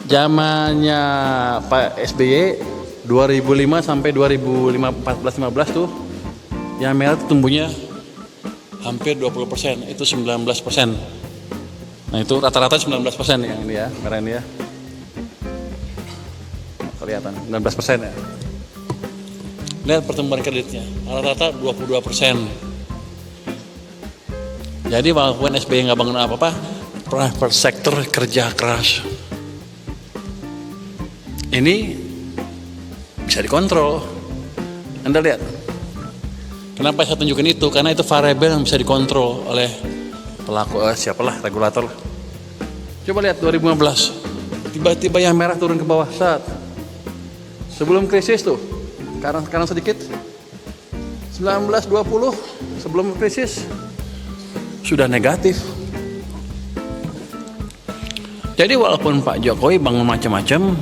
zamannya Pak SBY 2005 sampai 2014-15 tuh yang merah tuh tumbuhnya hampir 20%, itu 19%. Nah itu rata-rata 19% yang ini ya, merah ini ya. Kelihatan 19% ya. Lihat pertumbuhan kreditnya, rata-rata 22%. Jadi walaupun SBY nggak bangun apa-apa, private sector kerja keras. Ini bisa dikontrol. Anda lihat. Kenapa saya tunjukin itu? Karena itu variabel yang bisa dikontrol oleh pelaku, siapalah regulator. Coba lihat 2015, tiba-tiba yang merah turun ke bawah saat sebelum krisis tuh, kanan sedikit. 19-20 sebelum krisis sudah negatif. Jadi walaupun Pak Jokowi bangun macam-macam,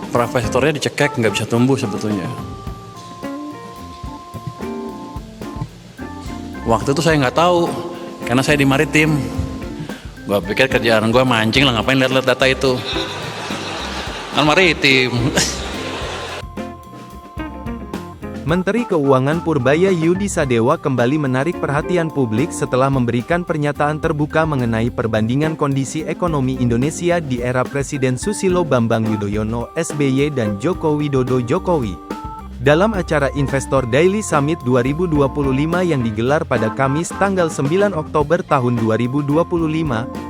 private sectornya dicekek, nggak bisa tumbuh sebetulnya. Waktu itu saya nggak tahu, karena saya di maritim. Gue pikir kerjaan gue mancing lah, ngapain lihat-lihat data itu. Kan maritim. Menteri Keuangan Purbaya Yudi Sadewa kembali menarik perhatian publik setelah memberikan pernyataan terbuka mengenai perbandingan kondisi ekonomi Indonesia di era Presiden Susilo Bambang Yudhoyono (SBY) dan Joko Widodo (Jokowi). Dalam acara Investor Daily Summit 2025 yang digelar pada Kamis tanggal 9 Oktober tahun 2025,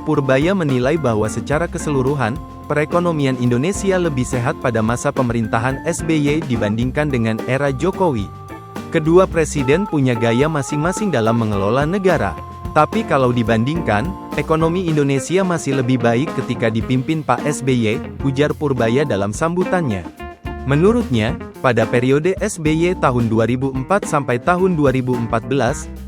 Purbaya menilai bahwa secara keseluruhan, perekonomian Indonesia lebih sehat pada masa pemerintahan SBY dibandingkan dengan era Jokowi. Kedua presiden punya gaya masing-masing dalam mengelola negara. Tapi kalau dibandingkan, ekonomi Indonesia masih lebih baik ketika dipimpin Pak SBY, ujar Purbaya dalam sambutannya. Menurutnya, pada periode SBY tahun 2004 sampai tahun 2014,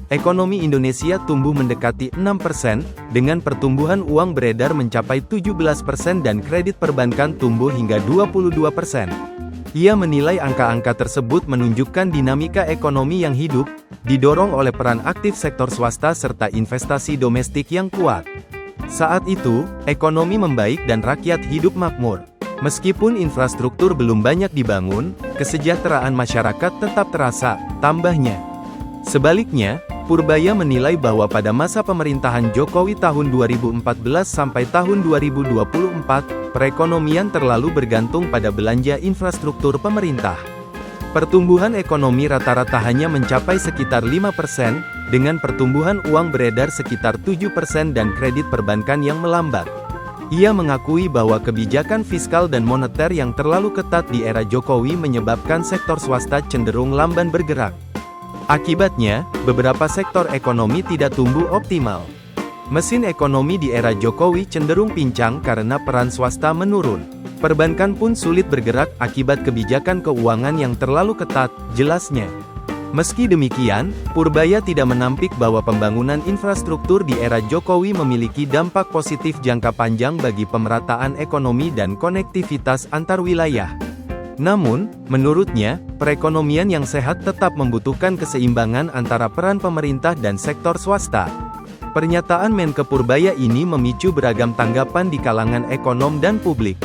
ekonomi Indonesia tumbuh mendekati 6%, dengan pertumbuhan uang beredar mencapai 17% dan kredit perbankan tumbuh hingga 22%. Ia menilai angka-angka tersebut menunjukkan dinamika ekonomi yang hidup, didorong oleh peran aktif sektor swasta serta investasi domestik yang kuat. Saat itu, ekonomi membaik dan rakyat hidup makmur. Meskipun infrastruktur belum banyak dibangun, kesejahteraan masyarakat tetap terasa, tambahnya. Sebaliknya, Purbaya menilai bahwa pada masa pemerintahan Jokowi tahun 2014 sampai tahun 2024, perekonomian terlalu bergantung pada belanja infrastruktur pemerintah. Pertumbuhan ekonomi rata-rata hanya mencapai sekitar 5%, dengan pertumbuhan uang beredar sekitar 7% dan kredit perbankan yang melambat. Ia mengakui bahwa kebijakan fiskal dan moneter yang terlalu ketat di era Jokowi menyebabkan sektor swasta cenderung lamban bergerak. Akibatnya, beberapa sektor ekonomi tidak tumbuh optimal. Mesin ekonomi di era Jokowi cenderung pincang karena peran swasta menurun. Perbankan pun sulit bergerak akibat kebijakan keuangan yang terlalu ketat, jelasnya. Meski demikian, Purbaya tidak menampik bahwa pembangunan infrastruktur di era Jokowi memiliki dampak positif jangka panjang bagi pemerataan ekonomi dan konektivitas antar wilayah. Namun, menurutnya, perekonomian yang sehat tetap membutuhkan keseimbangan antara peran pemerintah dan sektor swasta. Pernyataan Menke Purbaya ini memicu beragam tanggapan di kalangan ekonom dan publik.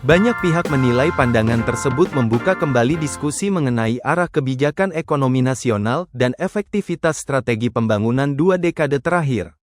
Banyak pihak menilai pandangan tersebut membuka kembali diskusi mengenai arah kebijakan ekonomi nasional dan efektivitas strategi pembangunan 2 dekade terakhir.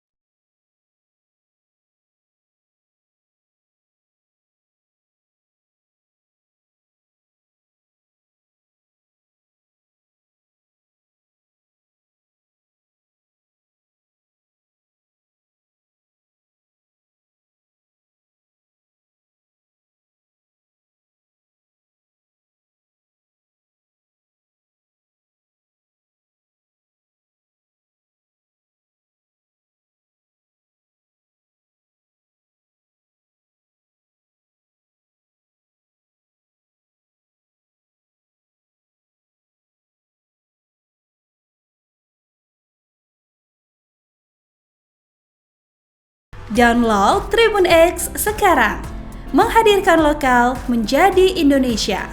Download Tribun X sekarang, menghadirkan lokal menjadi Indonesia.